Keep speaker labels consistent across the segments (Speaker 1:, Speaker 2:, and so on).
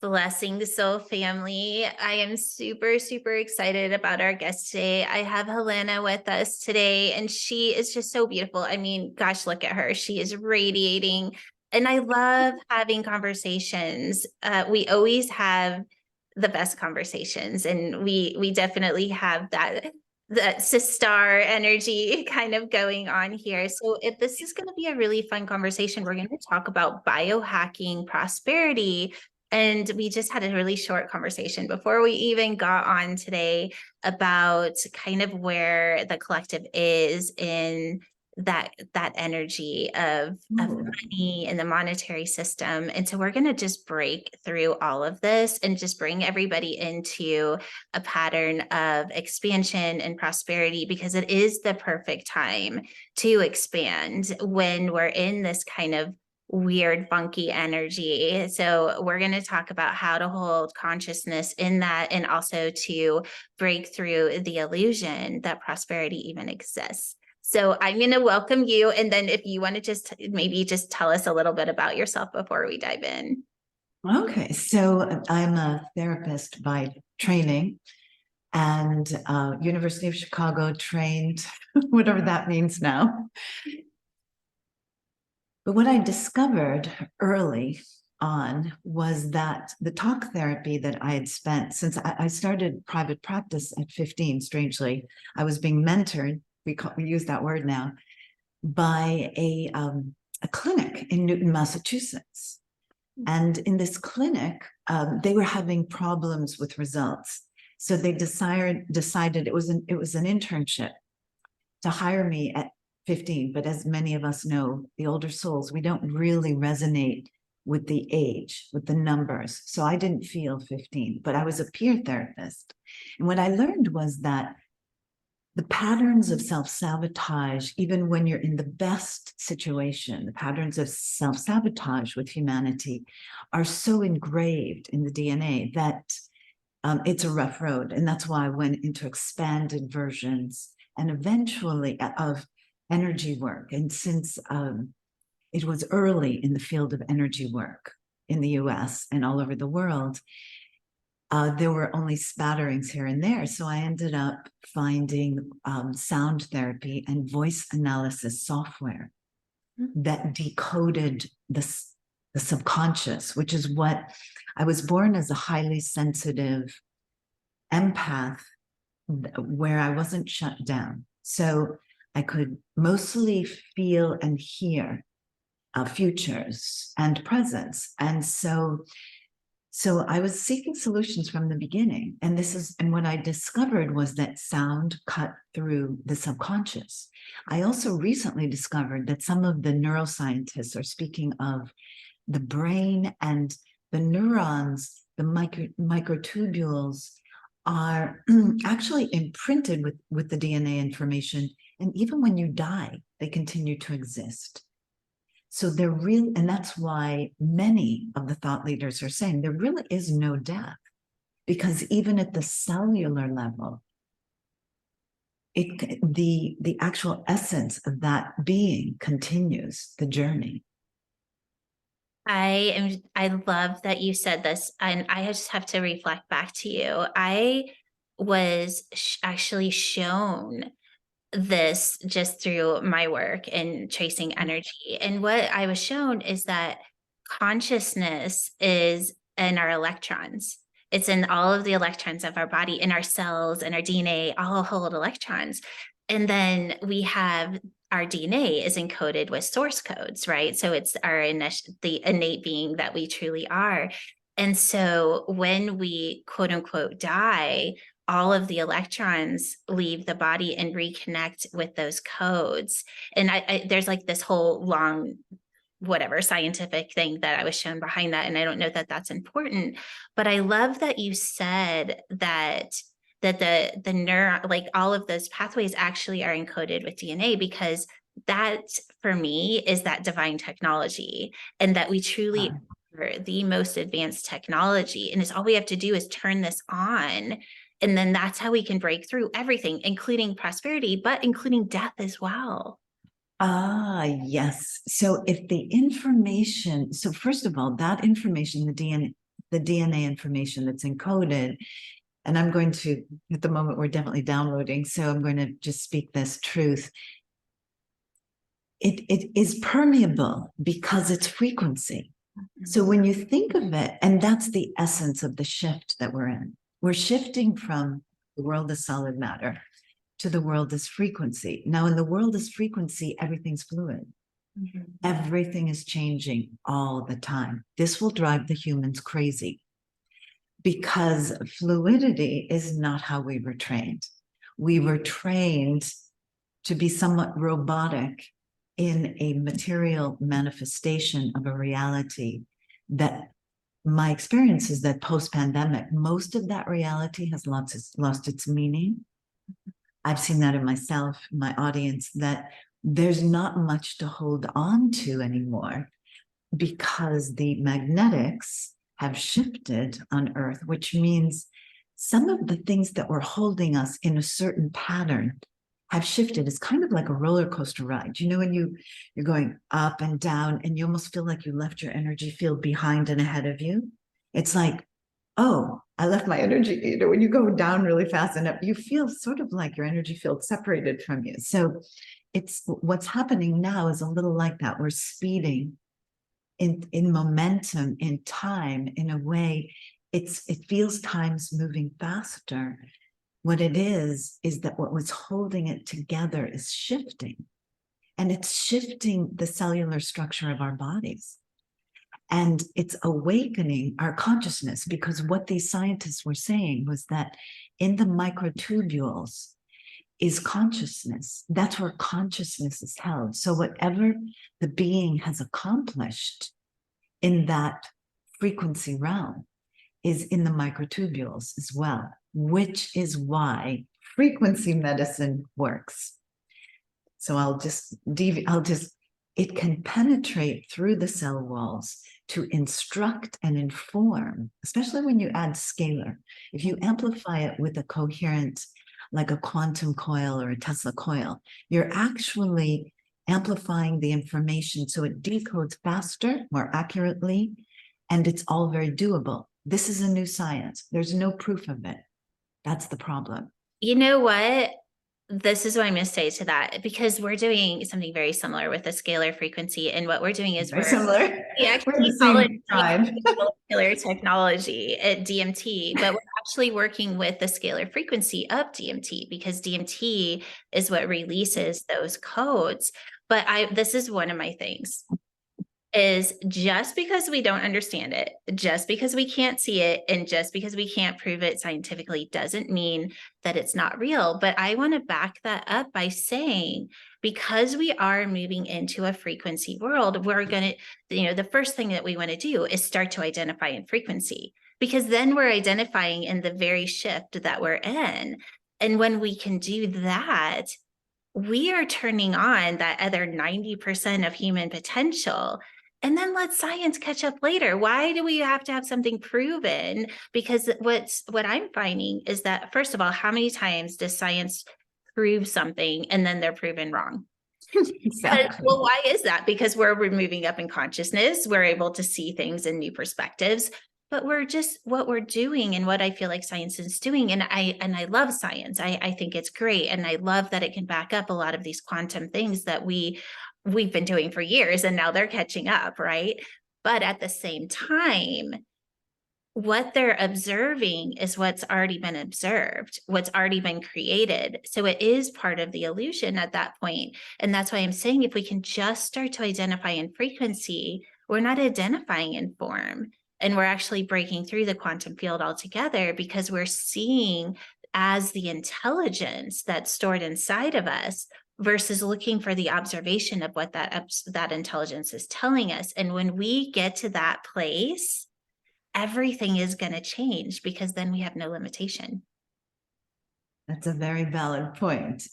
Speaker 1: Blessings, soul family. I am super, super excited about our guest today. I have Helena with us today, and she is just so beautiful. I mean, gosh, look at her. She is radiating. And I love having conversations. We always have the best conversations, and we definitely have that sister energy kind of going on here. So if this is going to be a really fun conversation, we're going to talk about biohacking prosperity. And we just had a really short conversation before we even got on today about kind of where the collective is in that energy of money and the monetary system. And so we're going to just break through all of this and just bring everybody into a pattern of expansion and prosperity, because it is the perfect time to expand when we're in this kind of weird, funky energy. So we're going to talk about how to hold consciousness in that, and also to break through the illusion that prosperity even exists. So I'm going to welcome you. And then if you want to just maybe just tell us a little bit about yourself before we dive in.
Speaker 2: Okay, so I'm a therapist by training, and University of Chicago trained, whatever that means now. But what I discovered early on was that the talk therapy that I had spent since I started private practice at 15, strangely, I was being mentored, we use that word now, by a clinic in Newton, Massachusetts. And in this clinic, they were having problems with results. So they decided it was an internship to hire me at 15. But as many of us know, the older souls, we don't really resonate with the age, with the numbers. So I didn't feel 15, but I was a peer therapist. And what I learned was that the patterns of self-sabotage, even when you're in the best situation, the patterns of self-sabotage with humanity are so engraved in the DNA that it's a rough road. And that's why I went into expanded versions and eventually of energy work. And since it was early in the field of energy work in the US and all over the world, there were only spatterings here and there. So I ended up finding sound therapy and voice analysis software that decoded the subconscious, which is what I was born as, a highly sensitive empath where I wasn't shut down. So I could mostly feel and hear futures and presents. And so I was seeking solutions from the beginning. And what I discovered was that sound cut through the subconscious. I also recently discovered that some of the neuroscientists are speaking of the brain and the neurons, the microtubules are actually imprinted with the DNA information. And even when you die, they continue to exist. So they're real, and that's why many of the thought leaders are saying there really is no death, because even at the cellular level, the actual essence of that being continues the journey.
Speaker 1: I love that you said this, and I just have to reflect back to you. I was actually shown this just through my work and tracing energy. And what I was shown is that consciousness is in our electrons. It's in all of the electrons of our body, in our cells and our DNA, all hold electrons. And then we have our DNA is encoded with source codes, right? So it's the innate being that we truly are. And so when we quote unquote die, all of the electrons leave the body and reconnect with those codes. And there's like this whole long, whatever scientific thing that I was shown behind that. And I don't know that that's important, but I love that you said that the neuron, like all of those pathways actually are encoded with DNA, because that for me is that divine technology, and that we truly are the most advanced technology. And it's all we have to do is turn this on. And then that's how we can break through everything, including prosperity, but including death as well.
Speaker 2: Ah, yes. So if the information, so first of all, that information, the DNA, the DNA information that's encoded. And I'm going to, at the moment, we're definitely downloading, so I'm going to just speak this truth. It is permeable because it's frequency. So when you think of it, and that's the essence of the shift that we're in, we're shifting from the world of solid matter to the world is frequency. Now, in the world is frequency, everything's fluid. Mm-hmm. Everything is changing all the time. This will drive the humans crazy because fluidity is not how we were trained. We were trained to be somewhat robotic in a material manifestation of a reality that my experience is that post-pandemic, most of that reality has lost its meaning. I've seen that in myself, my audience, that there's not much to hold on to anymore because the magnetics have shifted on Earth, which means some of the things that were holding us in a certain pattern have shifted. It's kind of like a roller coaster ride. You know, when you're going up and down and you almost feel like you left your energy field behind and ahead of you. It's like, oh, I left my energy. You know, when you go down really fast and up, you feel sort of like your energy field separated from you. So it's what's happening now is a little like that. We're speeding in momentum, in time, in a way. It feels time's moving faster. What it is that what was holding it together is shifting. And it's shifting the cellular structure of our bodies. And it's awakening our consciousness, because what these scientists were saying was that in the microtubules is consciousness. That's where consciousness is held. So whatever the being has accomplished in that frequency realm is in the microtubules as well, which is why frequency medicine works. So it can penetrate through the cell walls to instruct and inform, especially when you add scalar. If you amplify it with a coherent, like a quantum coil or a Tesla coil, you're actually amplifying the information so it decodes faster, more accurately, and it's all very doable. This is a new science. There's no proof of it. That's the problem.
Speaker 1: You know what? This is what I'm going to say to that, because we're doing something very similar with the scalar frequency. And what we're doing is
Speaker 2: we actually
Speaker 1: call it molecular technology at DMT, but we're actually working with the scalar frequency of DMT, because DMT is what releases those codes. But this is one of my things. Is just because we don't understand it, just because we can't see it, and just because we can't prove it scientifically doesn't mean that it's not real. But I want to back that up by saying, because we are moving into a frequency world, we're going to, the first thing that we want to do is start to identify in frequency, because then we're identifying in the very shift that we're in. And when we can do that, we are turning on that other 90% of human potential. And then let science catch up later. Why do we have to have something proven? Because what I'm finding is that, first of all, how many times does science prove something and then they're proven wrong?
Speaker 2: Exactly.
Speaker 1: Well, why is that? Because we're moving up in consciousness. We're able to see things in new perspectives. But what we're doing, and what I feel like science is doing, and I love science. I think it's great. And I love that it can back up a lot of these quantum things that we've been doing for years, and now they're catching up, right? But at the same time, what they're observing is what's already been observed, what's already been created. So it is part of the illusion at that point. And that's why I'm saying, if we can just start to identify in frequency, we're not identifying in form. And we're actually breaking through the quantum field altogether, because we're seeing as the intelligence that's stored inside of us, versus looking for the observation of what that intelligence is telling us. And when we get to that place, everything is going to change, because then we have no limitation.
Speaker 2: That's a very valid point.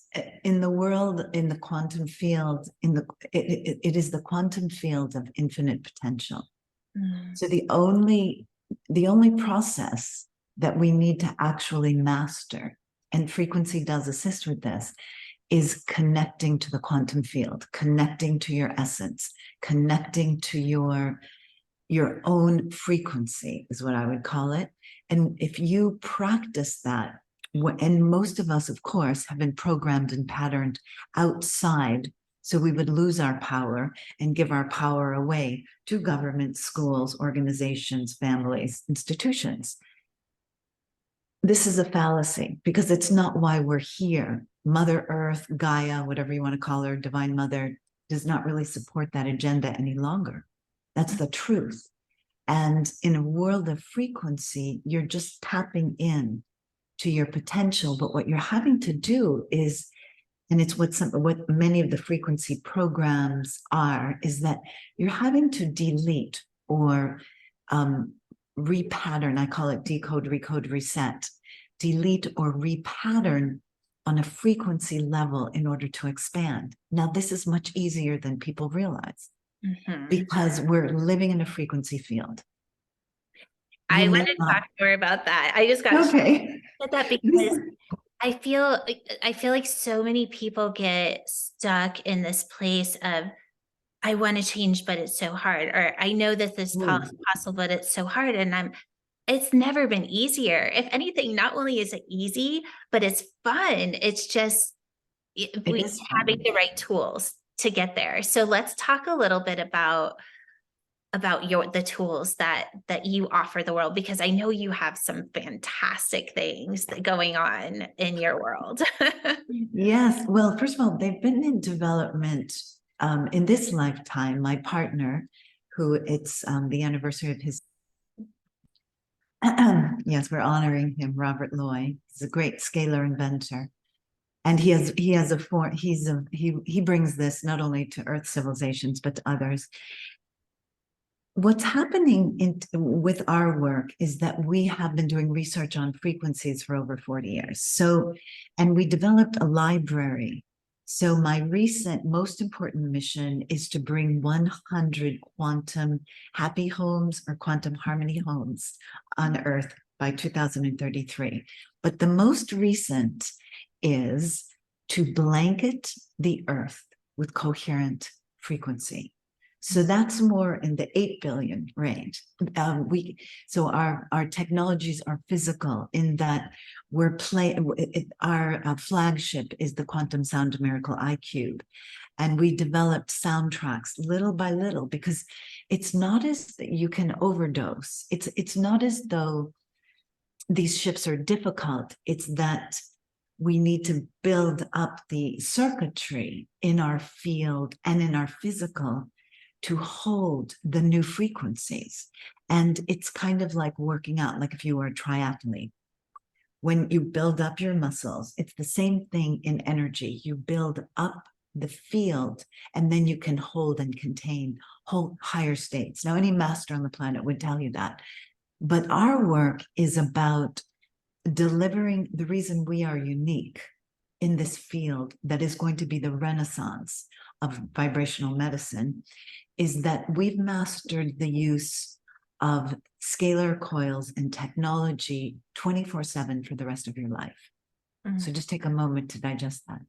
Speaker 2: In the world, in the quantum field, it is the quantum field of infinite potential. So the only process that we need to actually master, and frequency does assist with this, is connecting to the quantum field, connecting to your essence, connecting to your your own frequency is what I would call it. And if you practice that, and most of us, of course, have been programmed and patterned outside, so we would lose our power and give our power away to government, schools, organizations, families, institutions. This is a fallacy because it's not why we're here. Mother Earth, Gaia, whatever you want to call her, Divine Mother, does not really support that agenda any longer. That's the truth. And in a world of frequency, you're just tapping in to your potential. But what you're having to do is, and it's what many of the frequency programs are, is that you're having to delete or repattern. I call it decode, recode, reset. Delete or repattern on a frequency level in order to expand. Now, this is much easier than people realize because we're living in a frequency field.
Speaker 1: I want to talk more about that. I just got
Speaker 2: okay
Speaker 1: at that because I feel like so many people get stuck in this place of, I want to change, but it's so hard. Or I know that this is possible, but it's so hard. And it's never been easier. If anything, not only is it easy, but it's fun. It's just having the right tools to get there. So let's talk a little bit about the tools that you offer the world, because I know you have some fantastic things going on in your world.
Speaker 2: Yes. Well, first of all, they've been in development in this lifetime. My partner, who it's the anniversary of his yes, we're honoring him, Robert Loy. He's a great scalar inventor. And he brings this not only to Earth civilizations, but to others. What's happening with our work is that we have been doing research on frequencies for over 40 years. So, and we developed a library. So my recent most important mission is to bring 100 quantum happy homes or quantum harmony homes on Earth by 2033. But the most recent is to blanket the Earth with coherent frequency. So that's more in the 8 billion range. So our technologies are physical in that our flagship is the Quantum Sound Miracle iCube. And we developed soundtracks little by little because it's not as that you can overdose. It's not as though these shifts are difficult. It's that we need to build up the circuitry in our field and in our physical to hold the new frequencies. And it's kind of like working out, like if you were a triathlete. When you build up your muscles, it's the same thing in energy. You build up the field, and then you can hold and contain higher states. Now, any master on the planet would tell you that. But our work is about delivering the reason we are unique in this field that is going to be the renaissance of vibrational medicine is that we've mastered the use of scalar coils and technology 24/7 for the rest of your life. So just take a moment to digest that.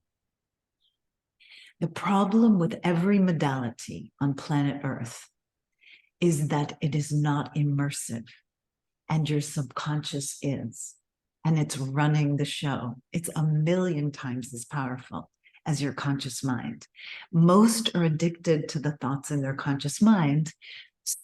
Speaker 2: The problem with every modality on planet Earth is that it is not immersive, and your subconscious is, and it's running the show. It's a million times as powerful as your conscious mind. Most are addicted to the thoughts in their conscious mind.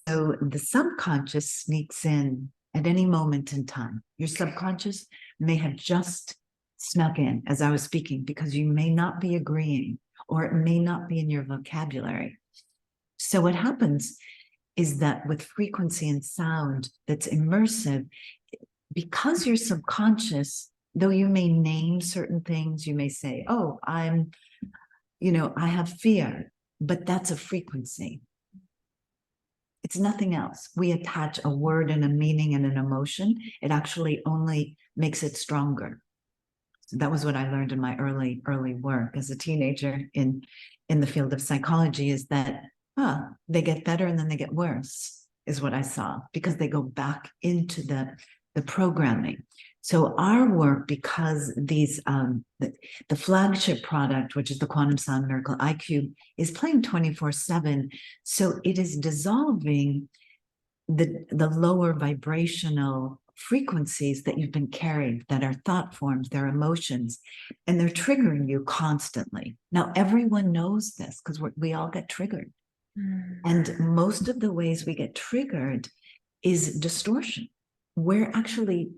Speaker 2: So the subconscious sneaks in at any moment in time. Your subconscious may have just snuck in as I was speaking because you may not be agreeing or it may not be in your vocabulary. So what happens is that with frequency and sound that's immersive, because your subconscious, though you may name certain things, you may say, oh, I have fear, but that's a frequency. It's nothing else. We attach a word and a meaning and an emotion. It actually only makes it stronger. So that was what I learned in my early work as a teenager in the field of psychology, is that they get better and then they get worse, is what I saw, because they go back into the programming. So our work, because the flagship product, which is the Quantum Sound Miracle iCube, is playing 24/7. So it is dissolving the lower vibrational frequencies that you've been carried, that are thought forms, they're emotions, and they're triggering you constantly. Now, everyone knows this because we all get triggered. And most of the ways we get triggered is distortion. We're actually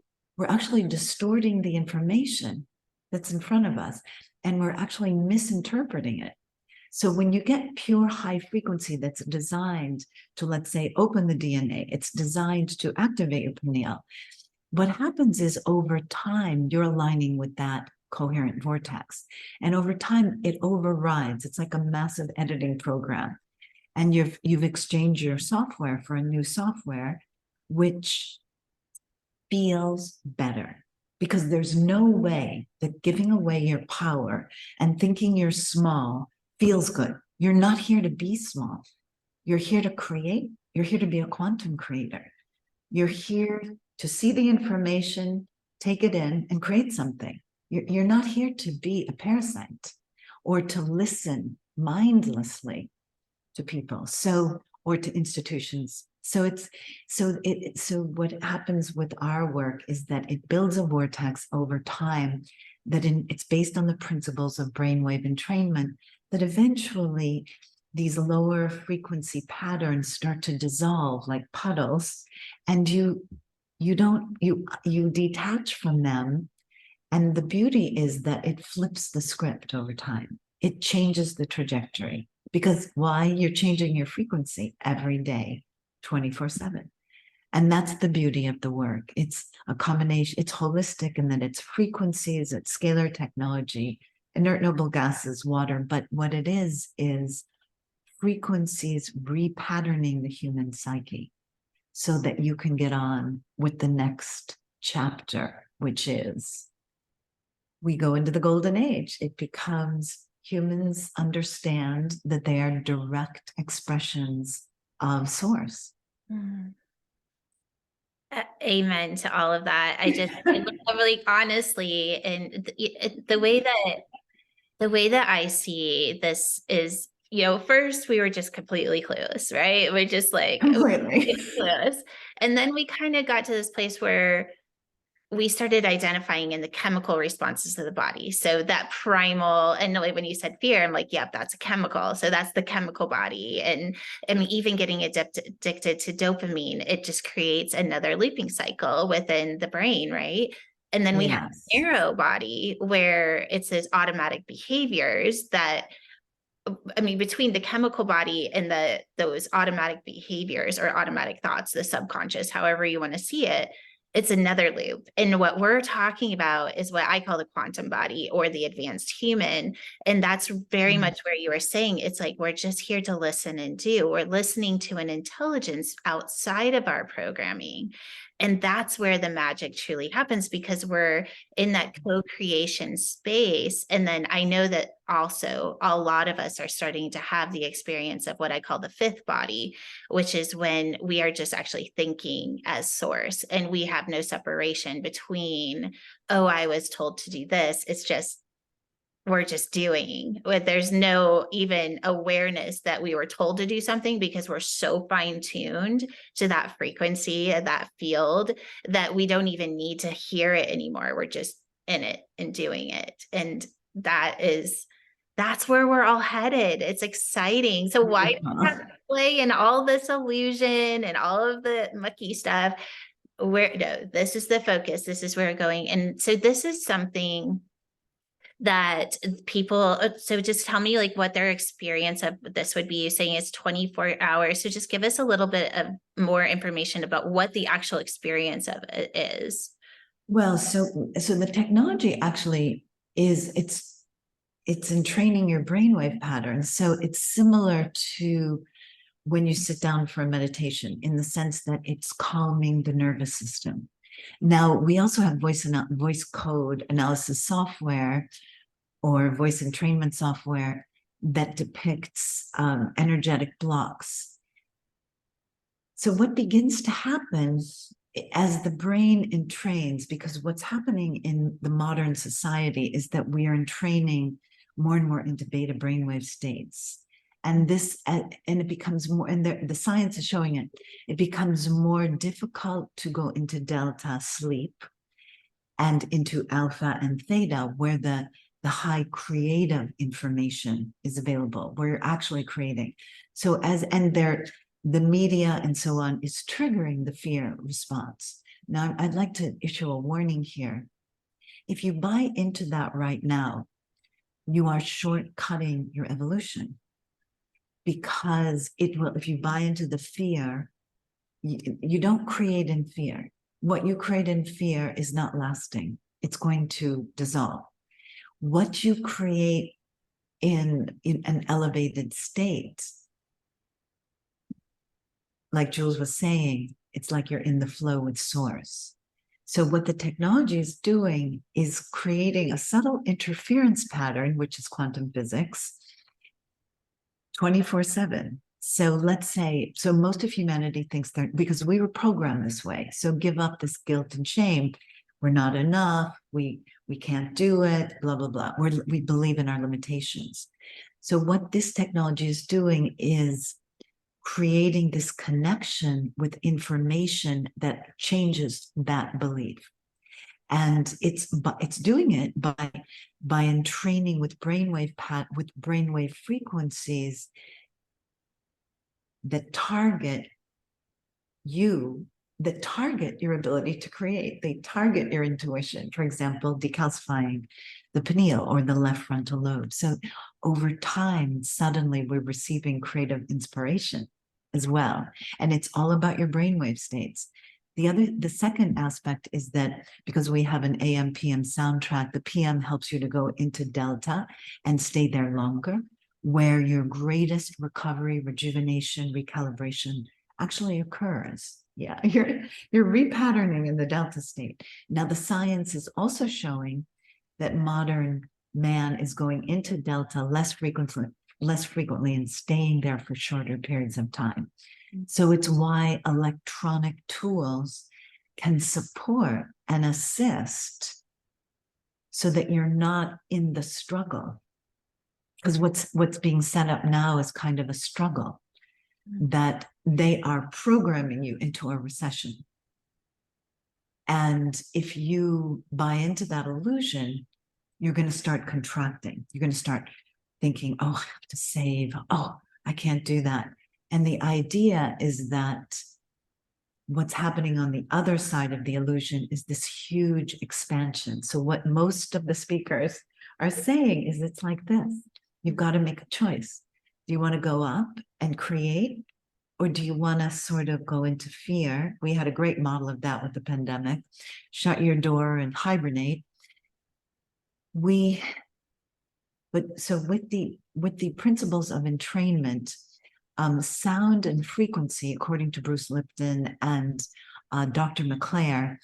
Speaker 2: distorting the information that's in front of us, and we're actually misinterpreting it. So when you get pure high frequency that's designed to, let's say, open the DNA, it's designed to activate your pineal. What happens is over time, you're aligning with that coherent vortex. And over time, it overrides. It's like a massive editing program. And you've exchanged your software for a new software, which feels better. Because there's no way that giving away your power and thinking you're small feels good. You're not here to be small. You're here to create. You're here to be a quantum creator. You're here to see the information, take it in, and create something. You're not here to be a parasite or to listen mindlessly to people, or to institutions. So what happens with our work is that it builds a vortex over time it's based on the principles of brainwave entrainment, that eventually these lower frequency patterns start to dissolve like puddles, and you detach from them. And the beauty is that it flips the script over time. It changes the trajectory. Because why? You're changing your frequency every day, 24/7. And that's the beauty of the work. It's a combination, it's holistic in that it's frequencies, it's scalar technology, inert noble gases, water. But what it is frequencies repatterning the human psyche so that you can get on with the next chapter, which is we go into the golden age. It becomes humans understand that they are direct expressions of source.
Speaker 1: Amen to all of that. I love, like, honestly, and the way that I see this is, first we were just completely clueless, right? We're just like
Speaker 2: Completely.
Speaker 1: clueless. And then we kind of got to this place where we started identifying in the chemical responses of the body. So that primal, and like when you said fear, I'm like, yep, that's a chemical. So that's the chemical body. And I mean, even getting addicted to dopamine, it just creates another looping cycle within the brain, right? And then we have
Speaker 2: Yes.
Speaker 1: neuro body where it's those automatic behaviors that, I mean, between the chemical body and those automatic behaviors or automatic thoughts, the subconscious, however you want to see it, it's another loop. And what we're talking about is what I call the quantum body or the advanced human. And that's very much where you were saying, it's like, we're just here to listen and do. We're listening to an intelligence outside of our programming. And that's where the magic truly happens, because we're in that co-creation space. And then I know that also a lot of us are starting to have the experience of what I call the fifth body, which is when we are just actually thinking as source and we have no separation between, oh, I was told to do this. It's just, we're just doing. There's no even awareness that we were told to do something, because we're so fine-tuned to that frequency and that field that we don't even need to hear it anymore. We're just in it and doing it. And that's where we're all headed. It's exciting. So why do we have to play in all this illusion and all of the mucky stuff? No, this is the focus. This is where we're going. And so this is something that people, so just tell me like what their experience of this would be. You're saying it's 24 hours. So just give us a little bit of more information about what the actual experience of it is.
Speaker 2: Well, so the technology actually it's entraining your brainwave patterns. So it's similar to when you sit down for a meditation, in the sense that it's calming the nervous system. Now, we also have voice code analysis software or voice entrainment software that depicts energetic blocks. So what begins to happen as the brain entrains, because what's happening in the modern society is that we are entraining more and more into beta brainwave states. And it becomes more, and the science is showing it, it becomes more difficult to go into delta sleep and into alpha and theta, where the high creative information is available, where you're actually creating. So the media and so on is triggering the fear response. Now, I'd like to issue a warning here. If you buy into that right now, you are shortcutting your evolution, because it will, if you buy into the fear, you don't create in fear. What you create in fear is not lasting. It's going to dissolve. What you create in an elevated state, like Jules was saying, it's like you're in the flow with source. So what the technology is doing is creating a subtle interference pattern, which is quantum physics, 24/7. So let's say, so most of humanity thinks they're, because we were programmed this way. So give up this guilt and shame. We're not enough. We can't do it, blah, blah, blah. We believe in our limitations. So what this technology is doing is creating this connection with information that changes that belief. And it's doing it by entraining with brainwave frequencies that target you, that target your ability to create. They target your intuition, for example, decalcifying the pineal or the left frontal lobe. So over time, suddenly we're receiving creative inspiration as well. And it's all about your brainwave states. The second aspect is that because we have an AM PM soundtrack, the PM helps you to go into delta and stay there longer, where your greatest recovery, rejuvenation, recalibration actually occurs. Yeah, you're repatterning in the delta state. Now, the science is also showing that modern man is going into delta less frequently and staying there for shorter periods of time. So it's why electronic tools can support and assist so that you're not in the struggle. Because what's being set up now is kind of a struggle, that they are programming you into a recession. And if you buy into that illusion, you're going to start contracting. You're going to start thinking, oh, I have to save. Oh, I can't do that. And the idea is that what's happening on the other side of the illusion is this huge expansion. So what most of the speakers are saying is it's like this. You've got to make a choice. Do you want to go up and create? Or do you want to sort of go into fear? We had a great model of that with the pandemic. Shut your door and hibernate. So with the principles of entrainment, sound and frequency, according to Bruce Lipton and Dr. McClare,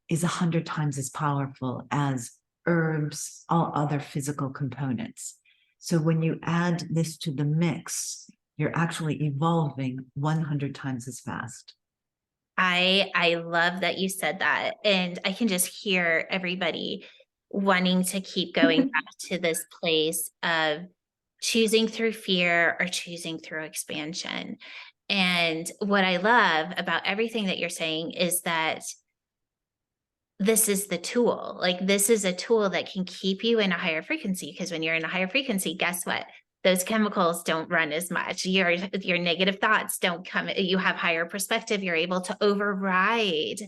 Speaker 2: is 100 times as powerful as herbs, all other physical components. So when you add this to the mix, you're actually evolving 100 times as fast.
Speaker 1: I love that you said that. And I can just hear everybody wanting to keep going back to this place of choosing through fear or choosing through expansion. And what I love about everything that you're saying is that this is the tool. Like, this is a tool that can keep you in a higher frequency, because when you're in a higher frequency, guess what? Those chemicals don't run as much. Your negative thoughts don't come. You have higher perspective. You're able to override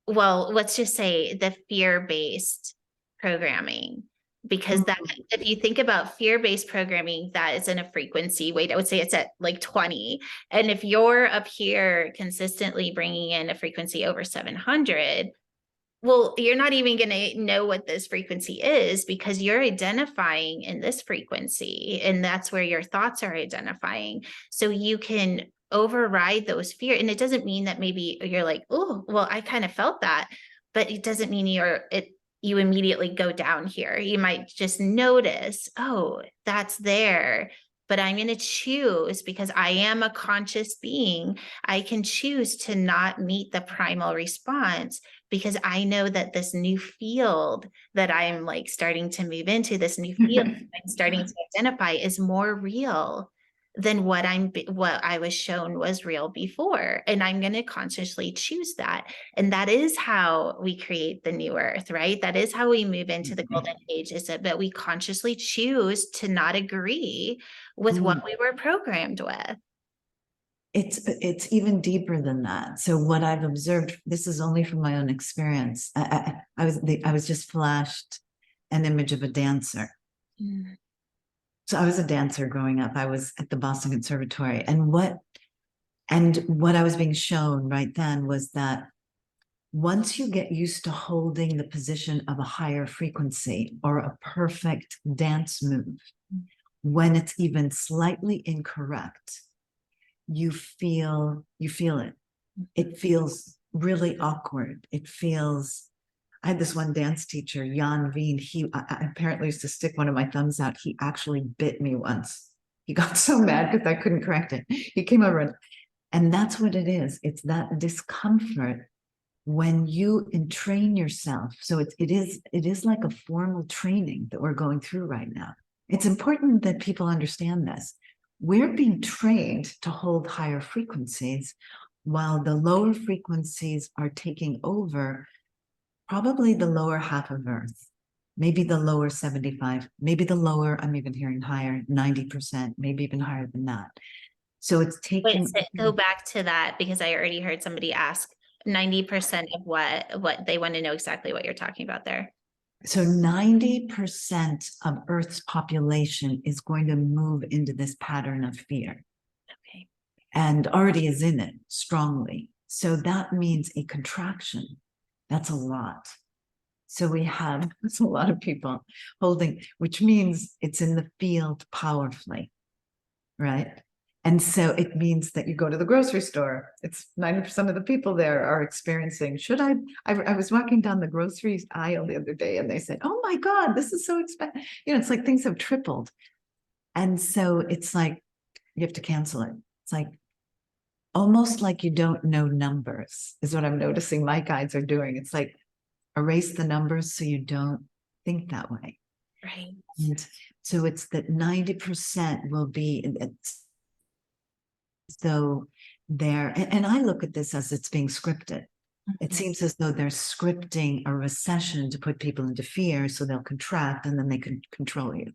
Speaker 1: let's just say the fear-based programming, because that, if you think about fear-based programming, that is in a frequency weight, I would say it's at like 20. And if you're up here consistently bringing in a frequency over 700, well, you're not even going to know what this frequency is, because you're identifying in this frequency, and that's where your thoughts are identifying. So you can override those fear. And it doesn't mean that maybe you're like, oh, well, I kind of felt that, but it doesn't mean you immediately go down here. You might just notice, oh, that's there, but I'm going to choose, because I am a conscious being. I can choose to not meet the primal response because I know that this new field that I'm like starting to move into, this new field I'm starting to identify, is more real than what I was shown was real before. And I'm going to consciously choose that. And that is how we create the new earth, right? That is how we move into the golden age, is that we consciously choose to not agree with what we were programmed with.
Speaker 2: It's even deeper than that. So what I've observed, this is only from my own experience. I was just flashed an image of a dancer.
Speaker 1: Mm.
Speaker 2: So I was a dancer growing up. I was at the Boston Conservatory, and what I was being shown right then was that once you get used to holding the position of a higher frequency or a perfect dance move, when it's even slightly incorrect, you feel it. It feels really awkward. It feels, I had this one dance teacher, Jan Veen. I apparently used to stick one of my thumbs out. He actually bit me once. He got so mad because I couldn't correct it. He came over, and that's what it is. It's that discomfort when you entrain yourself. So it is like a formal training that we're going through right now. It's important that people understand this. We're being trained to hold higher frequencies while the lower frequencies are taking over probably the lower half of Earth, maybe the lower 75, maybe the lower, I'm even hearing higher, 90%, maybe even higher than that. So it's taking.
Speaker 1: Wait, go back to that, because I already heard somebody ask 90% of what they want to know exactly what you're talking about there.
Speaker 2: So 90% of Earth's population is going to move into this pattern of fear.
Speaker 1: Okay.
Speaker 2: And already is in it strongly. So that means a contraction. That's a lot. So that's a lot of people holding, which means it's in the field powerfully, right? And so it means that you go to the grocery store. It's 90% of the people there are experiencing, I was walking down the grocery aisle the other day and they said, oh my God, this is so expensive. It's like things have tripled. And so it's like, you have to cancel it. It's like, almost like you don't know numbers is what I'm noticing my guides are doing. It's like, erase the numbers so you don't think that way.
Speaker 1: Right.
Speaker 2: And so it's that 90% will be, so there, and I look at this as it's being scripted. It seems as though they're scripting a recession to put people into fear so they'll contract and then they can control you.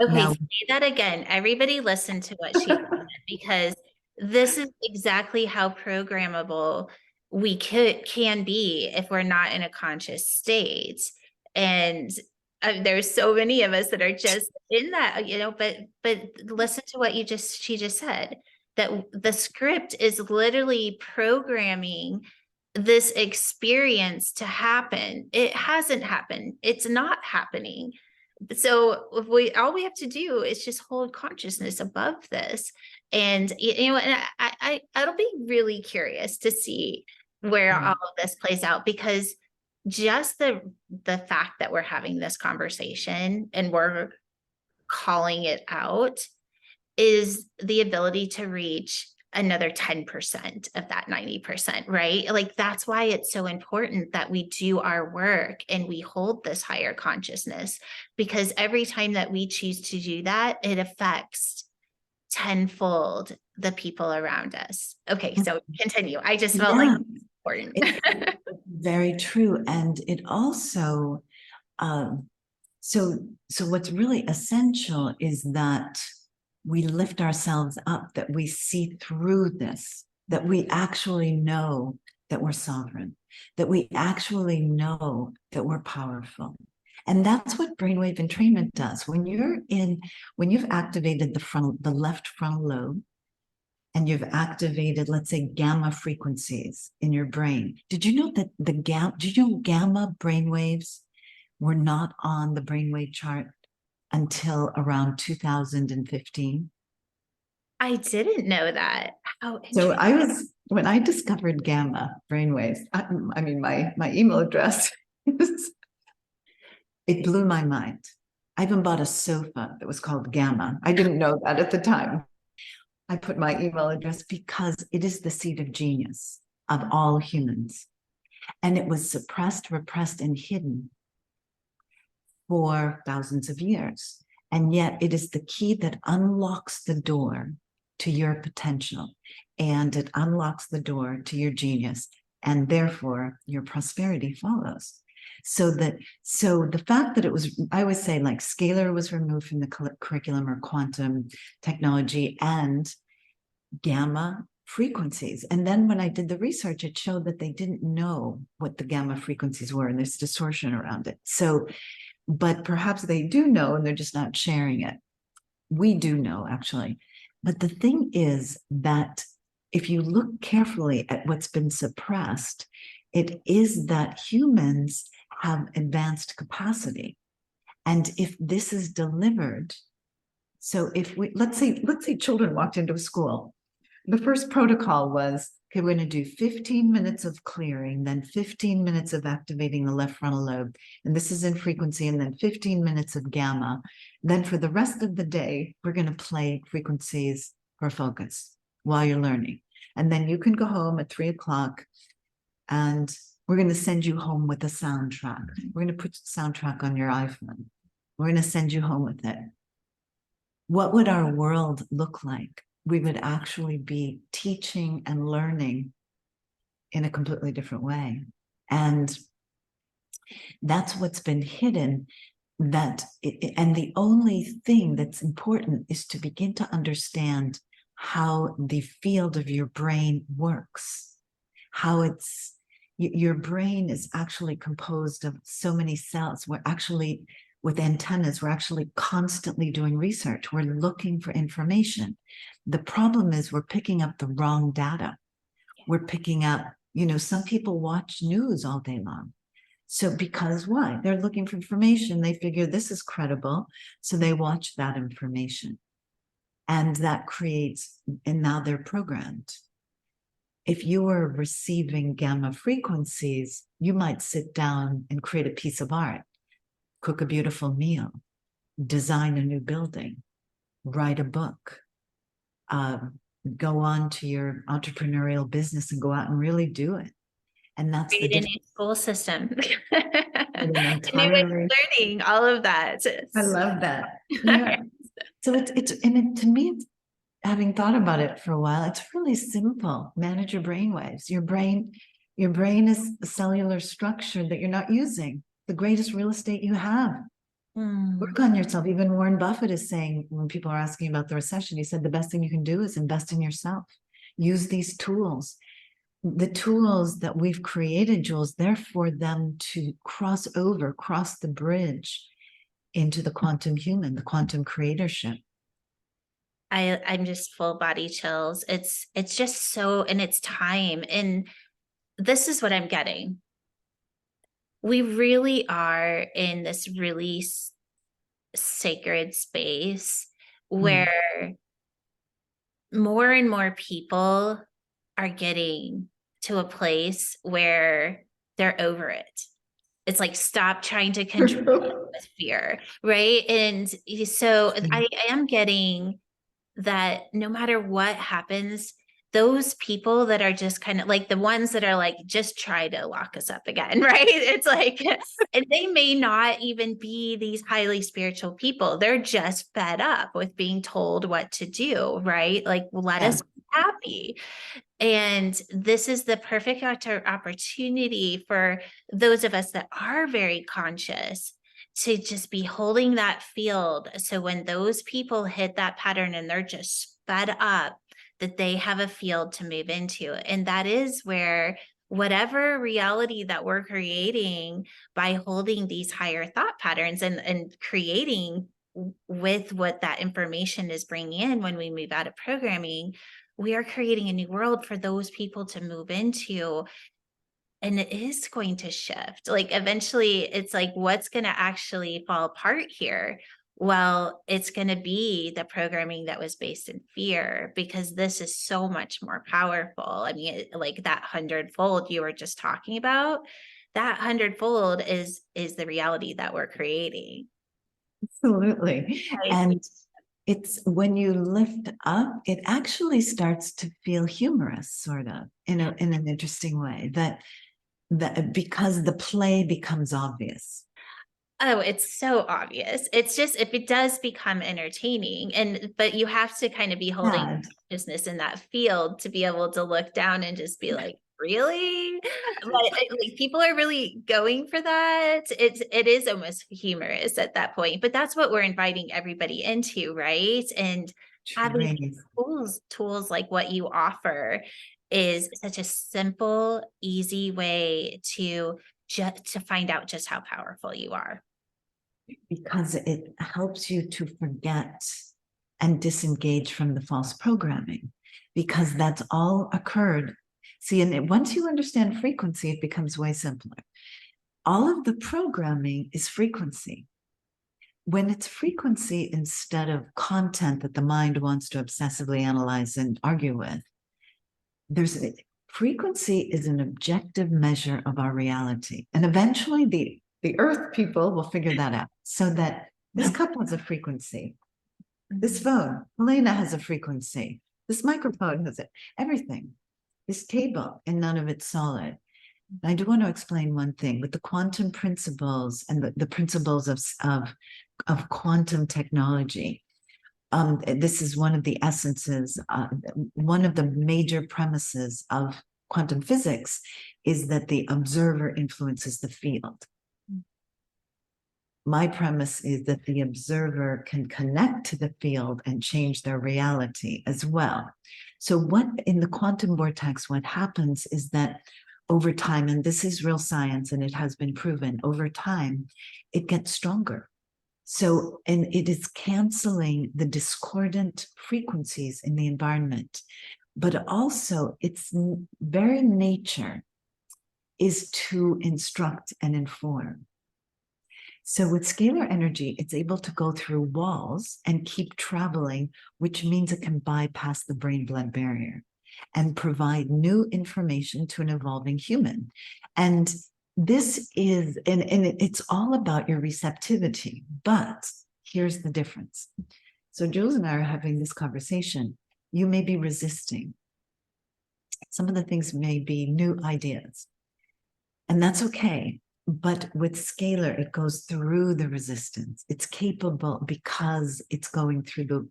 Speaker 1: Okay,
Speaker 2: Now,
Speaker 1: say that again. Everybody listen to what she said, because this is exactly how programmable we can be if we're not in a conscious state. And there's so many of us that are just in that, but listen to what she just said, that the script is literally programming this experience to happen. It hasn't happened. It's not happening. So if all we have to do is just hold consciousness above this. And and I'll be really curious to see where all of this plays out, because just the fact that we're having this conversation and we're calling it out is the ability to reach another 10% of that 90%, right? Like, that's why it's so important that we do our work and we hold this higher consciousness, because every time that we choose to do that, it affects tenfold the people around us. Okay, so continue. I just felt like it's important.
Speaker 2: It's very true. And it also, so what's really essential is that we lift ourselves up, that we see through this, that we actually know that we're sovereign, that we actually know that we're powerful. And that's what brainwave entrainment does. When you've activated the left frontal lobe, and you've activated, let's say, gamma frequencies in your brain. Did you know that gamma brainwaves were not on the brainwave chart until around 2015?
Speaker 1: I didn't know that. How
Speaker 2: So
Speaker 1: interesting.
Speaker 2: when I discovered gamma brainwaves, I mean, my email address, it blew my mind. I even bought a sofa that was called Gamma. I didn't know that at the time. I put my email address because it is the seed of genius of all humans. And it was suppressed, repressed, and hidden for thousands of years. And yet it is the key that unlocks the door to your potential, and it unlocks the door to your genius, and therefore your prosperity follows. So the fact that it was, I always say, like, scalar was removed from the curriculum, or quantum technology, and gamma frequencies. And then when I did the research, it showed that they didn't know what the gamma frequencies were, and there's distortion around it. So, but perhaps they do know, and they're just not sharing it. We do know, actually. But the thing is that if you look carefully at what's been suppressed, it is that humans have advanced capacity. And if this is delivered, so if we, let's say children walked into a school, the first protocol was, okay, we're going to do 15 minutes of clearing, then 15 minutes of activating the left frontal lobe. And this is in frequency, and then 15 minutes of gamma. Then for the rest of the day, we're going to play frequencies for focus while you're learning. And then you can go home at 3 o'clock, and we're going to send you home with a soundtrack. We're going to put the soundtrack on your iPhone. We're going to send you home with it. What would our world look like? We would actually be teaching and learning in a completely different way. And that's what's been hidden. And the only thing that's important is to begin to understand how the field of your brain works, how your brain is actually composed of so many cells. We're actually, with antennas, we're actually constantly doing research. We're looking for information. The problem is we're picking up the wrong data. We're picking up, some people watch news all day long. So because why? They're looking for information. They figure this is credible. So they watch that information. And that creates, and now they're programmed. If you are receiving gamma frequencies, you might sit down and create a piece of art, cook a beautiful meal, design a new building, write a book, go on to your entrepreneurial business and go out and really do it. And that's
Speaker 1: Create a new school system.
Speaker 2: an
Speaker 1: A new way of
Speaker 2: entirely,
Speaker 1: learning, all of that.
Speaker 2: I love that. Yeah. So to me, it's, having thought about it for a while, it's really simple. Manage your brain waves. Your brain is a cellular structure that you're not using. The greatest real estate you have. Work on yourself. Even Warren Buffett is saying, when people are asking about the recession, he said the best thing you can do is invest in yourself. Use these tools. The tools that we've created, Jules, they're for them to cross the bridge into the quantum human, the quantum creatorship.
Speaker 1: I'm just full body chills. It's just so, and it's time. And this is what I'm getting. We really are in this really sacred space where more and more people are getting to a place where they're over it. It's like, stop trying to control it with fear, right? And so I am getting that no matter what happens, those people that are just kind of like the ones that are like, just try to lock us up again, right? It's like, and they may not even be these highly spiritual people. They're just fed up with being told what to do, right? Like, let us be happy. And this is the perfect opportunity for those of us that are very conscious to just be holding that field. So when those people hit that pattern and they're just fed up, that they have a field to move into. And that is where whatever reality that we're creating by holding these higher thought patterns and creating with what that information is bringing in when we move out of programming, we are creating a new world for those people to move into. And it is going to shift. Like, eventually it's like, what's going to actually fall apart here? Well, it's going to be the programming that was based in fear, because this is so much more powerful. I mean, like that 100-fold you were just talking about, that 100-fold is the reality that we're creating.
Speaker 2: Absolutely.
Speaker 1: Right?
Speaker 2: And it's when you lift up, it actually starts to feel humorous, sort of, in an interesting way, that that because the play becomes obvious.
Speaker 1: Oh, it's so obvious. It's just if it does become entertaining, but you have to kind of be holding
Speaker 2: And
Speaker 1: consciousness in that field to be able to look down and just be like, really? Like people are really going for that. It is almost humorous at that point, but that's what we're inviting everybody into, right? And having
Speaker 2: truly,
Speaker 1: tools like what you offer is such a simple, easy way to just to find out just how powerful you are.
Speaker 2: because it helps you to forget and disengage from the false programming, because that's all occurred. See, and once you understand frequency, it becomes way simpler. All of the programming is frequency. When it's frequency instead of content that the mind wants to obsessively analyze and argue with, there's frequency is an objective measure of our reality. And eventually the earth people will figure that out, so that this cup has a frequency. This phone, Helena, has a frequency. This microphone has it, everything. This table, and none of it's solid. I do want to explain one thing with the quantum principles and the principles of quantum technology. This is one of the essences, one of the major premises of quantum physics is that the observer influences the field. My premise is that the observer can connect to the field and change their reality as well. So what in the quantum vortex, what happens is that over time, and this is real science and it has been proven, over time, it gets stronger. So, and it is canceling the discordant frequencies in the environment, but also its very nature is to instruct and inform. So with scalar energy, it's able to go through walls and keep traveling, which means it can bypass the brain-blood barrier and provide new information to an evolving human. And this is, and it's all about your receptivity, but here's the difference. So Jules and I are having this conversation. You may be resisting. Some of the things may be new ideas, and that's okay. But with scalar, it goes through the resistance. It's capable because it's going through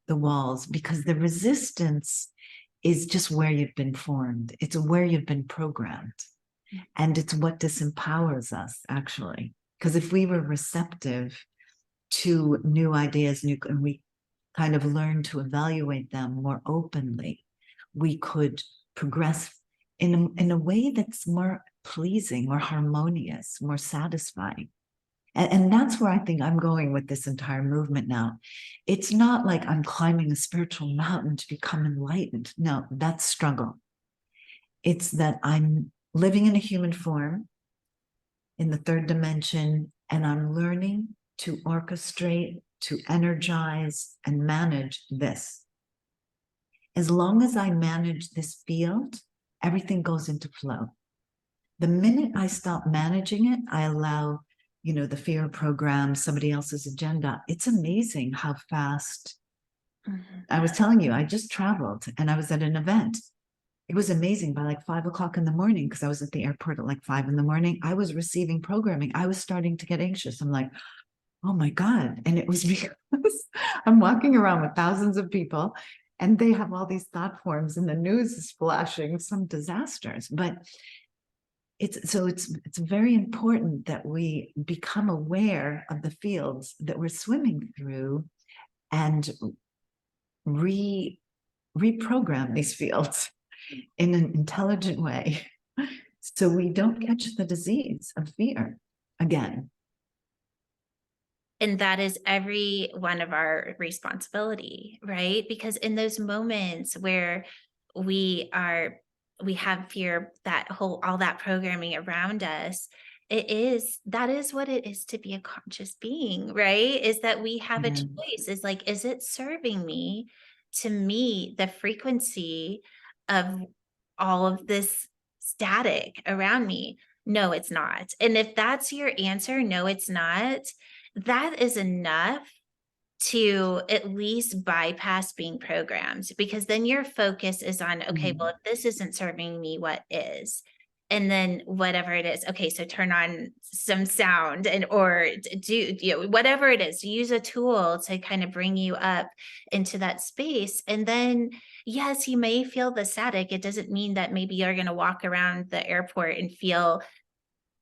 Speaker 2: the walls, because the resistance is just where you've been formed. It's where you've been programmed. And it's what disempowers us, actually. Because if we were receptive to new ideas, and we kind of learn to evaluate them more openly, we could progress in a way that's more pleasing, more harmonious, more satisfying. And that's where I think I'm going with this entire movement now. It's not like I'm climbing a spiritual mountain to become enlightened. No, that's struggle. It's that I'm living in a human form in the third dimension, and I'm learning to orchestrate, to energize, and manage this. As long as I manage this field, everything goes into flow. The minute I stop managing it, I allow, the fear program, somebody else's agenda. It's amazing how fast. I was telling you, I just traveled and I was at an event. It was amazing. By like 5 o'clock in the morning, because I was at the airport at like 5 in the morning, I was receiving programming. I was starting to get anxious. I'm like, oh my God. And it was because I'm walking around with thousands of people and they have all these thought forms and the news is flashing some disasters. But it's very important that we become aware of the fields that we're swimming through and reprogram these fields in an intelligent way so we don't catch the disease of fear again.
Speaker 1: And that is every one of our responsibility, right? Because in those moments where we have fear, all that programming around us, that is what it is to be a conscious being, right? Is that we have a choice. Is like, is it serving me to meet the frequency of all of this static around me? No, it's not. And if that's your answer, no, it's not, that is enough to at least bypass being programmed, because then your focus is on, okay, well, if this isn't serving me, what is? And then whatever it is, okay, so turn on some sound and or do, whatever it is, use a tool to kind of bring you up into that space. And then yes, you may feel the static. It doesn't mean that maybe you're going to walk around the airport and feel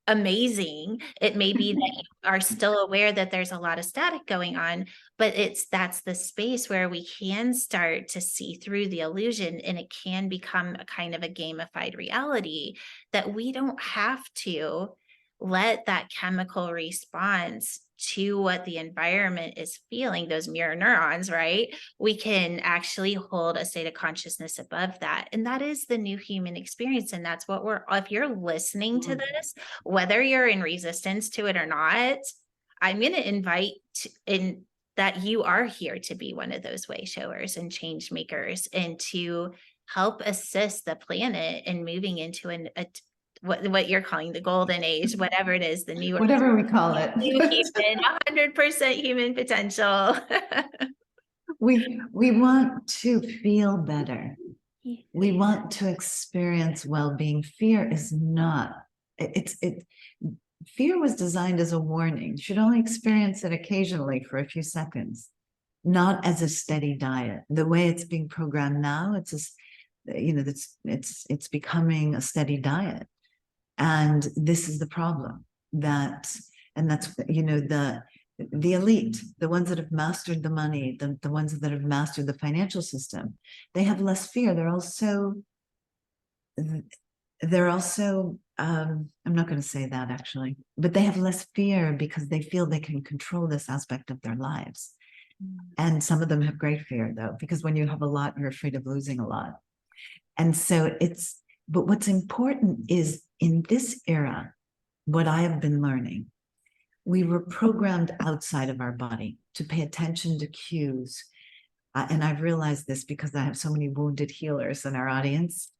Speaker 1: amazing. It may be that you are still aware that there's a lot of static going on, but that's the space where we can start to see through the illusion, and it can become a kind of a gamified reality that we don't have to let that chemical response to what the environment is feeling, those mirror neurons, right? We can actually hold a state of consciousness above that. And that is the new human experience. And that's what if you're listening to this, whether you're in resistance to it or not, I'm going to invite in that you are here to be one of those way showers and change makers, and to help assist the planet in moving into what you're calling the golden age, whatever it is, the new
Speaker 2: Whatever we call it.
Speaker 1: new human, 100% human potential.
Speaker 2: We want to feel better. We want to experience well-being. Fear is not, fear was designed as a warning. You should only experience it occasionally for a few seconds, not as a steady diet. The way it's being programmed now, it's becoming a steady diet. And this is the problem that's the elite, the ones that have mastered the money, the ones that have mastered the financial system, they have less fear. I'm not going to say that actually, but they have less fear because they feel they can control this aspect of their lives. And some of them have great fear though, because when you have a lot, you're afraid of losing a lot. And so but what's important is in this era, what I have been learning, we were programmed outside of our body to pay attention to cues. And I've realized this because I have so many wounded healers in our audience,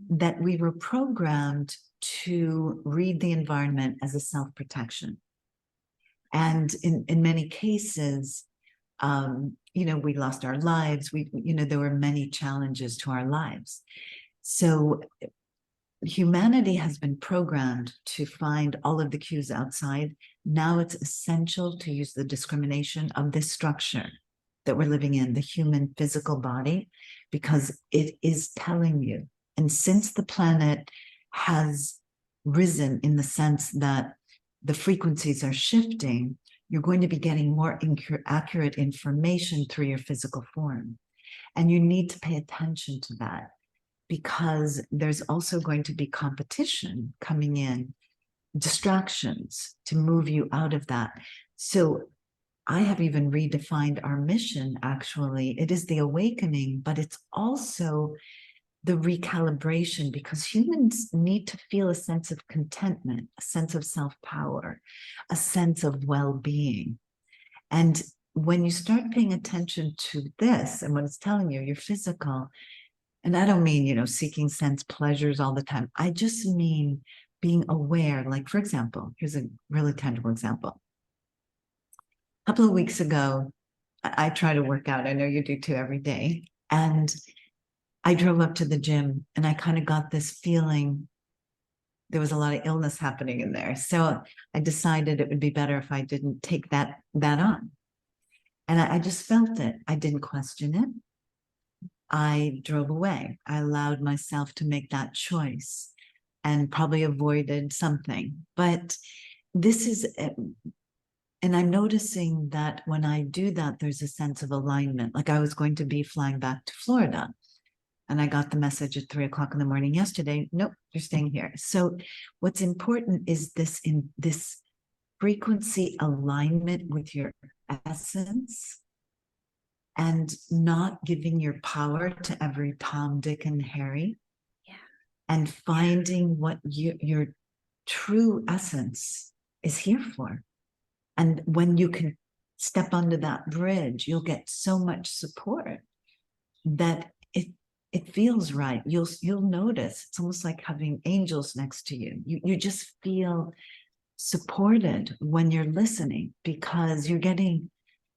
Speaker 2: that we were programmed to read the environment as a self-protection. And in many cases, we lost our lives. There were many challenges to our lives. So humanity has been programmed to find all of the cues outside. Now it's essential to use the discrimination of this structure that we're living in, the human physical body, because it is telling you. And since the planet has risen in the sense that the frequencies are shifting, you're going to be getting more accurate information through your physical form. And you need to pay attention to that, because there's also going to be competition coming in, distractions to move you out of that. So I have even redefined our mission, actually. It is the awakening, but it's also the recalibration, because humans need to feel a sense of contentment, a sense of self-power, a sense of well-being. And when you start paying attention to this and what it's telling you, your physical, and I don't mean, seeking sense pleasures all the time. I just mean being aware. Like, for example, here's a really tangible example. A couple of weeks ago, I try to work out. I know you do too every day. And I drove up to the gym and I kind of got this feeling there was a lot of illness happening in there. So I decided it would be better if I didn't take that on. And I just felt it. I didn't question it. I drove away. I allowed myself to make that choice and probably avoided something. But this is, and I'm noticing that when I do that, there's a sense of alignment. Like I was going to be flying back to Florida, and I got the message at 3 o'clock in the morning yesterday. Nope, you're staying here. So what's important is this frequency alignment with your essence, and not giving your power to every Tom, Dick, and Harry.
Speaker 1: Yeah.
Speaker 2: And finding what your true essence is here for. And when you can step under that bridge, you'll get so much support that it feels right. You'll notice it's almost like having angels next to you. You just feel supported when you're listening, because you're getting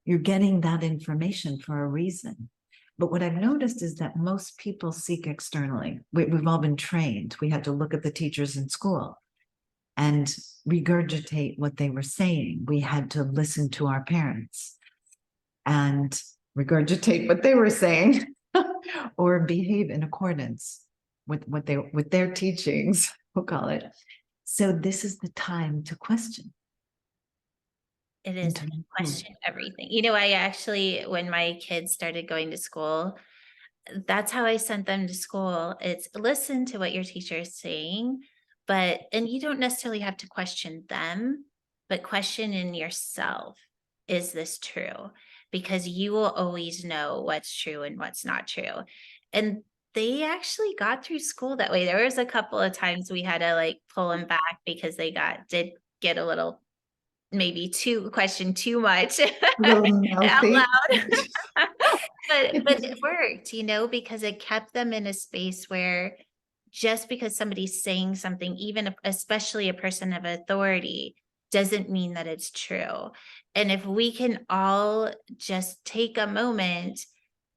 Speaker 2: that information for a reason. But what I've noticed is that most people seek externally. We've all been trained. We had to look at the teachers in school and regurgitate what they were saying. We had to listen to our parents and regurgitate what they were saying or behave in accordance with with their teachings, we'll call it. So this is the time to question.
Speaker 1: It is to question everything. I actually, when my kids started going to school, that's how I sent them to school. It's listen to what your teacher is saying, and you don't necessarily have to question them, but question in yourself. Is this true? Because you will always know what's true and what's not true. And they actually got through school that way. There was a couple of times we had to like pull them back because they did get a little maybe question too much out loud. But it worked, because it kept them in a space where just because somebody's saying something, even especially a person of authority, doesn't mean that it's true. And if we can all just take a moment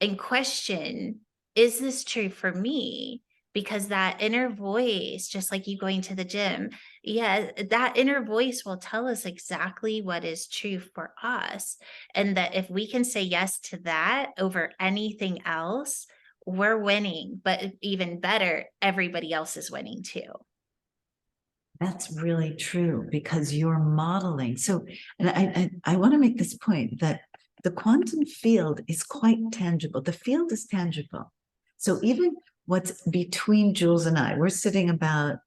Speaker 1: and question, is this true for me? Because that inner voice, just like you going to the gym, yeah, that inner voice will tell us exactly what is true for us. And that if we can say yes to that over anything else, we're winning. But even better, everybody else is winning too.
Speaker 2: That's really true because you're modeling. So, and I want to make this point that the quantum field is quite tangible. The field is tangible. So even what's between Jules and I, we're sitting about,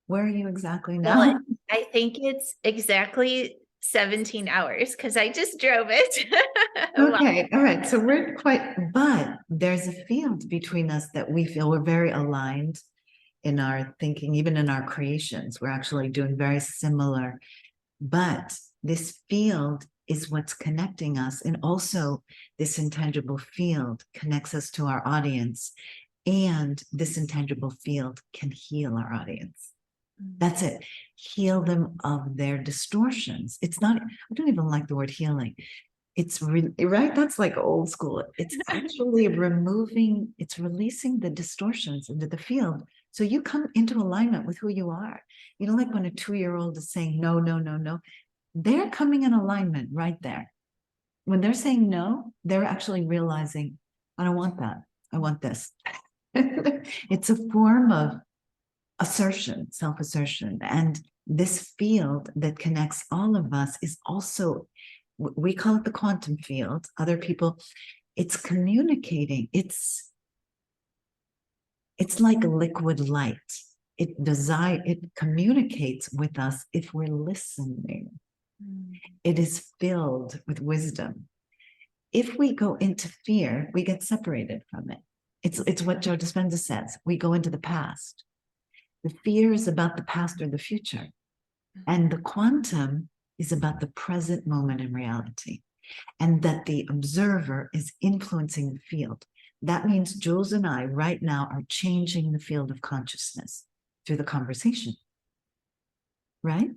Speaker 2: where are you exactly now?
Speaker 1: Well, I think it's exactly 17 hours because I just drove it.
Speaker 2: Okay, all right. So we're but there's a field between us that we feel we're very aligned in our thinking, even in our creations. We're actually doing very similar, but this field is what's connecting us. And also, this intangible field connects us to our audience. And this intangible field can heal our audience. That's it. Heal them of their distortions. It's not, I don't even like the word healing. It's right. That's like old school. It's actually it's releasing the distortions into the field. So you come into alignment with who you are. Like when a 2-year-old is saying no, no, no, no, they're coming in alignment right there. When they're saying no, they're actually realizing, I don't want that. I want this. It's a form of assertion, self-assertion. And this field that connects all of us is also, we call it the quantum field. Other people, it's communicating. It's like a liquid light. It communicates with us if we're listening. It is filled with wisdom. If we go into fear, we get separated from it. It's what Joe Dispenza says. We go into the past. The fear is about the past or the future. And the quantum is about the present moment in reality. And that the observer is influencing the field. That means Jules and I right now are changing the field of consciousness through the conversation. Right?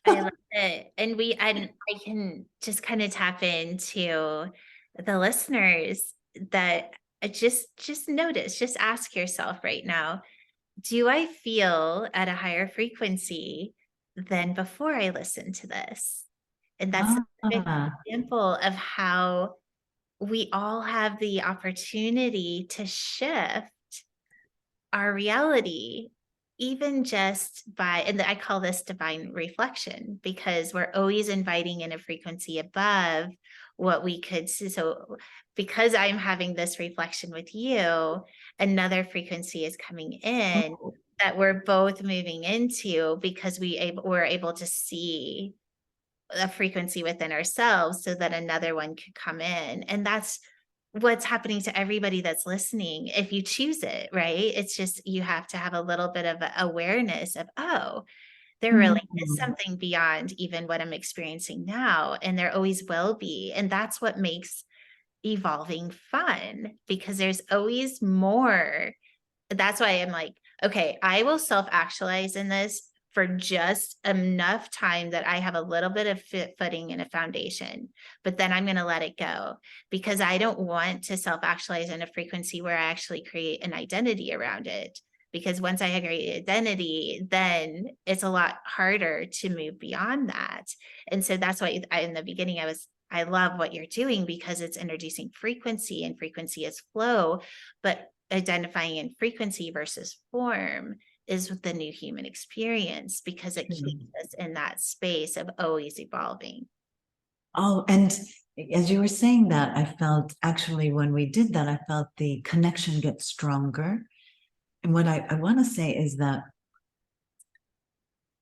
Speaker 1: I love it. And I can just kind of tap into the listeners that just notice, just ask yourself right now, do I feel at a higher frequency than before I listened to this? And that's a good example of how we all have the opportunity to shift our reality, even just by, and I call this divine reflection, because we're always inviting in a frequency above what we could see. So because I'm having this reflection with you, another frequency is coming in that we're both moving into because we're able to see a frequency within ourselves so that another one could come in. And that's what's happening to everybody that's listening. If you choose it, right? It's just, you have to have a little bit of awareness of, oh, there really is something beyond even what I'm experiencing now. And there always will be. And that's what makes evolving fun, because there's always more. That's why I'm like, okay, I will self-actualize in this for just enough time that I have a little bit of footing and a foundation, but then I'm going to let it go because I don't want to self-actualize in a frequency where I actually create an identity around it. Because once I create identity, then it's a lot harder to move beyond that. And so that's why in the beginning, I love what you're doing because it's introducing frequency, and frequency is flow, but identifying in frequency versus form is the new human experience because it keeps us in that space of always evolving.
Speaker 2: Oh, and as you were saying that, I felt actually when we did that, I felt the connection get stronger. And what I want to say is that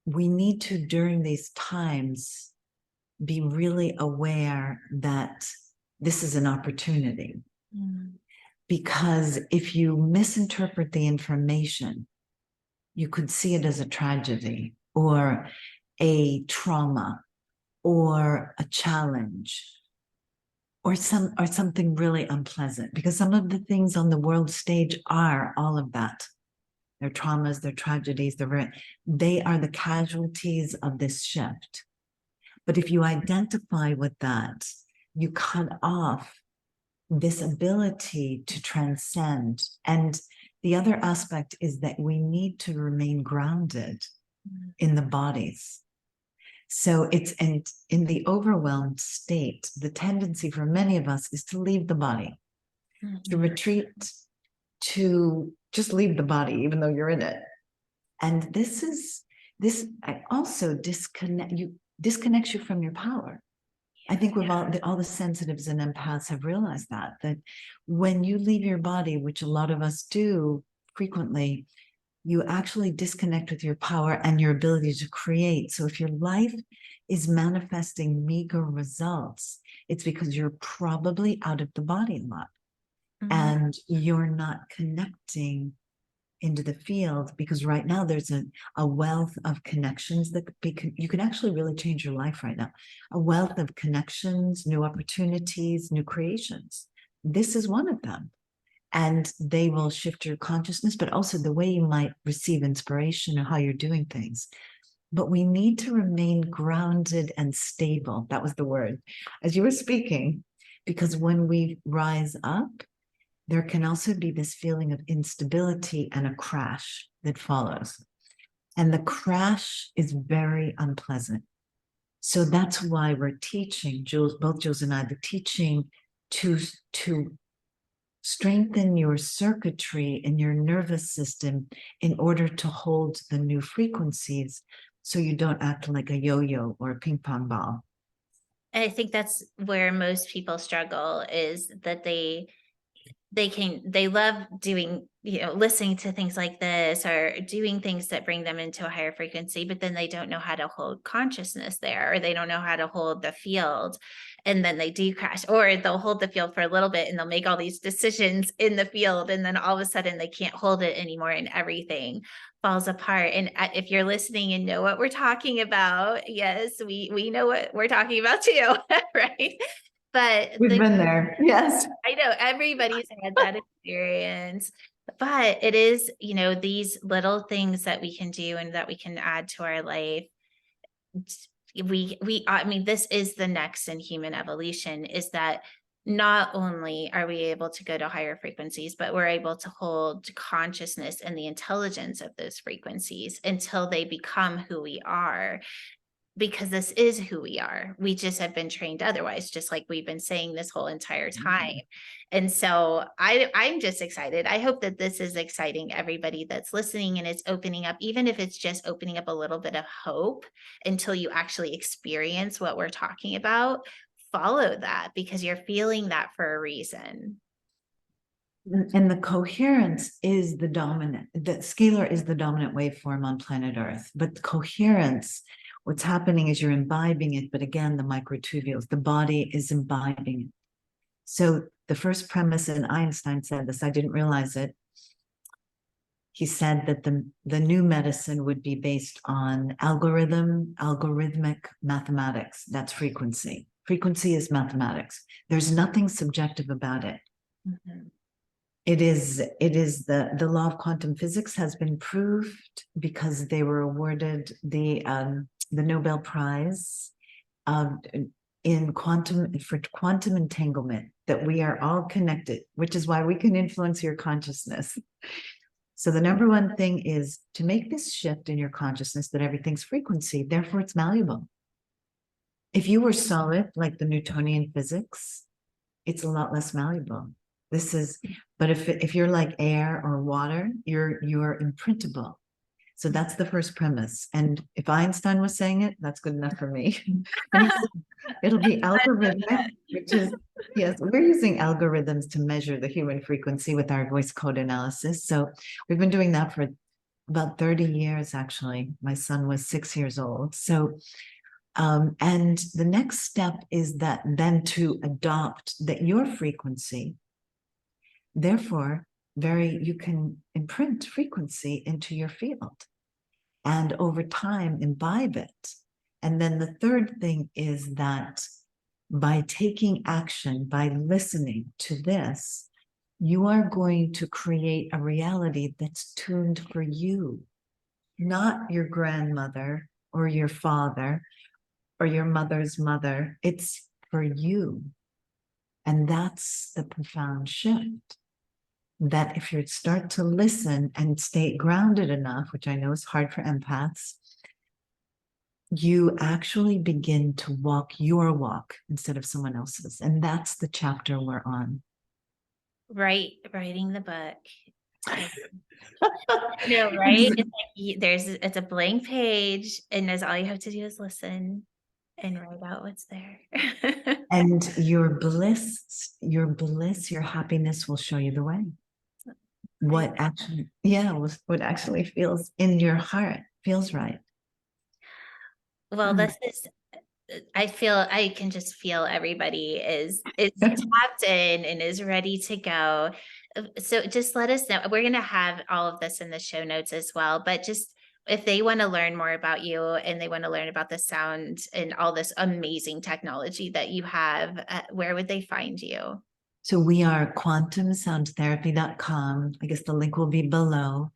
Speaker 2: we need to, during these times, be really aware that this is an opportunity. Because if you misinterpret the information, you could see it as a tragedy or a trauma or a challenge or something really unpleasant, because some of the things on the world stage are all of that. Their traumas, their tragedies, they are the casualties of this shift. But if you identify with that, you cut off this ability to transcend. And the other aspect is that we need to remain grounded in the bodies. So in the overwhelmed state, the tendency for many of us is to leave the body, to retreat, to just leave the body, even though you're in it. And this also disconnects you from your power. I think we've all the sensitives and empaths have realized that when you leave your body, which a lot of us do frequently, you actually disconnect with your power and your ability to create. So if your life is manifesting meager results, it's because you're probably out of the body a lot. And you're not connecting into the field, because right now there's a wealth of connections that you can actually really change your life right now. A wealth of connections, new opportunities, new creations. This is one of them. And they will shift your consciousness, but also the way you might receive inspiration and how you're doing things. But we need to remain grounded and stable. That was the word as you were speaking, because when we rise up, there can also be this feeling of instability and a crash that follows. And the crash is very unpleasant. So that's why we're teaching, both Jules and I, the teaching to strengthen your circuitry in your nervous system in order to hold the new frequencies so you don't act like a yo-yo or a ping pong ball.
Speaker 1: I think that's where most people struggle, is that they love doing, listening to things like this or doing things that bring them into a higher frequency, but then they don't know how to hold consciousness there, or they don't know how to hold the field. And then they do crash, or they'll hold the field for a little bit and they'll make all these decisions in the field. And then all of a sudden they can't hold it anymore and everything falls apart. And if you're listening and know what we're talking about, yes, we know what we're talking about too, right? But
Speaker 2: we've been there. Yes.
Speaker 1: I know everybody's had that experience, but it is, these little things that we can do and that we can add to our life. I mean, this is the next in human evolution, is that not only are we able to go to higher frequencies, but we're able to hold consciousness and the intelligence of those frequencies until they become who we are. Because this is who we are. We just have been trained otherwise, just like we've been saying this whole entire time. And so I'm just excited. I hope that this is exciting everybody that's listening, and it's opening up, even if it's just opening up a little bit of hope until you actually experience what we're talking about. Follow that, because you're feeling that for a reason.
Speaker 2: And the coherence is the scalar is the dominant waveform on planet Earth, but the coherence, what's happening is you're imbibing it, but again, the microtubules, the body is imbibing it. So the first premise, and Einstein said this, I didn't realize it. He said that the new medicine would be based on algorithmic mathematics. That's frequency. Frequency is mathematics. There's nothing subjective about it. It is the law of quantum physics has been proved because they were awarded the Nobel Prize um, in quantum entanglement, that we are all connected, which is why we can influence your consciousness. So the number one thing is to make this shift in your consciousness that everything's frequency, therefore it's malleable. If you were solid, like the Newtonian physics, it's a lot less malleable. But if you're like air or water, you're imprintable. So that's the first premise. And if Einstein was saying it, that's good enough for me. And it'll be algorithmic, which is, yes, we're using algorithms to measure the human frequency with our voice code analysis. So we've been doing that for about 30 years, actually. My son was 6 years old. So, and the next step is that then to adopt that your frequency, therefore, you can imprint frequency into your field and over time imbibe it. And then the third thing is that by taking action, by listening to this, you are going to create a reality that's tuned for you, not your grandmother or your father or your mother's mother. It's for you. And that's the profound shift. That if you start to listen and stay grounded enough, which I know is hard for empaths, you actually begin to walk your walk instead of someone else's. And that's the chapter we're on.
Speaker 1: Writing the book. No, right? It's like it's a blank page, and that's all you have to do is listen and write out what's there.
Speaker 2: And your your happiness will show you the way. What actually feels in your heart feels right.
Speaker 1: Well, this is, I can just feel everybody is tapped in and is ready to go. So just let us know. We're going to have all of this in the show notes as well, but just if they want to learn more about you and they want to learn about the sound and all this amazing technology that you have, where would they find you?
Speaker 2: So we are quantumsoundtherapy.com. I guess the link will be below,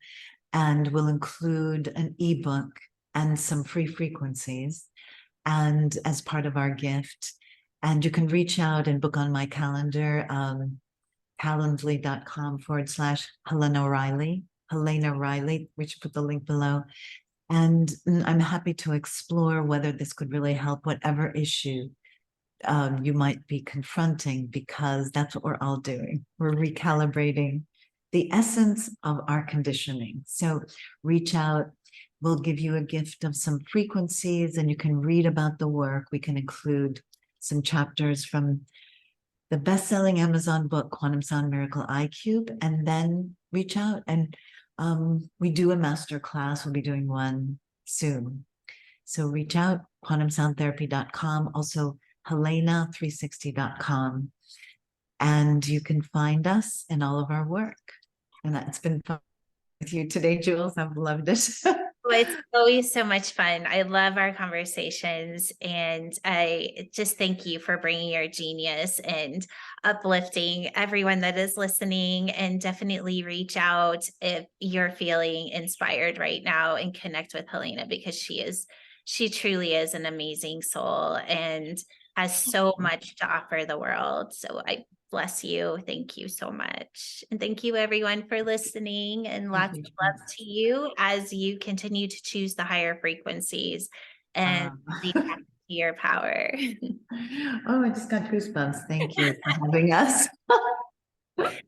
Speaker 2: and we'll include an ebook and some free frequencies and as part of our gift. And you can reach out and book on my calendar, calendly.com/Helena Rilley, which put the link below. And I'm happy to explore whether this could really help whatever issue you might be confronting, because that's what we're all doing. We're recalibrating the essence of our conditioning. So reach out. We'll give you a gift of some frequencies and you can read about the work. We can include some chapters from the best-selling Amazon book, Quantum Sound Miracle iCube, and then reach out. And we do a master class. We'll be doing one soon. So reach out, quantumsoundtherapy.com, also Helena360.com. And you can find us in all of our work. And that's been fun with you today, Jules. I've loved it.
Speaker 1: Well, it's always so much fun. I love our conversations, and I just thank you for bringing your genius and uplifting everyone that is listening. And definitely reach out if you're feeling inspired right now and connect with Helena, because she truly is an amazing soul and has so much to offer the world. So I bless you. Thank you so much. And thank you everyone for listening, and lots of love to you as you continue to choose the higher frequencies and be back to your power.
Speaker 2: Oh, I just got goosebumps. Thank you for having us. That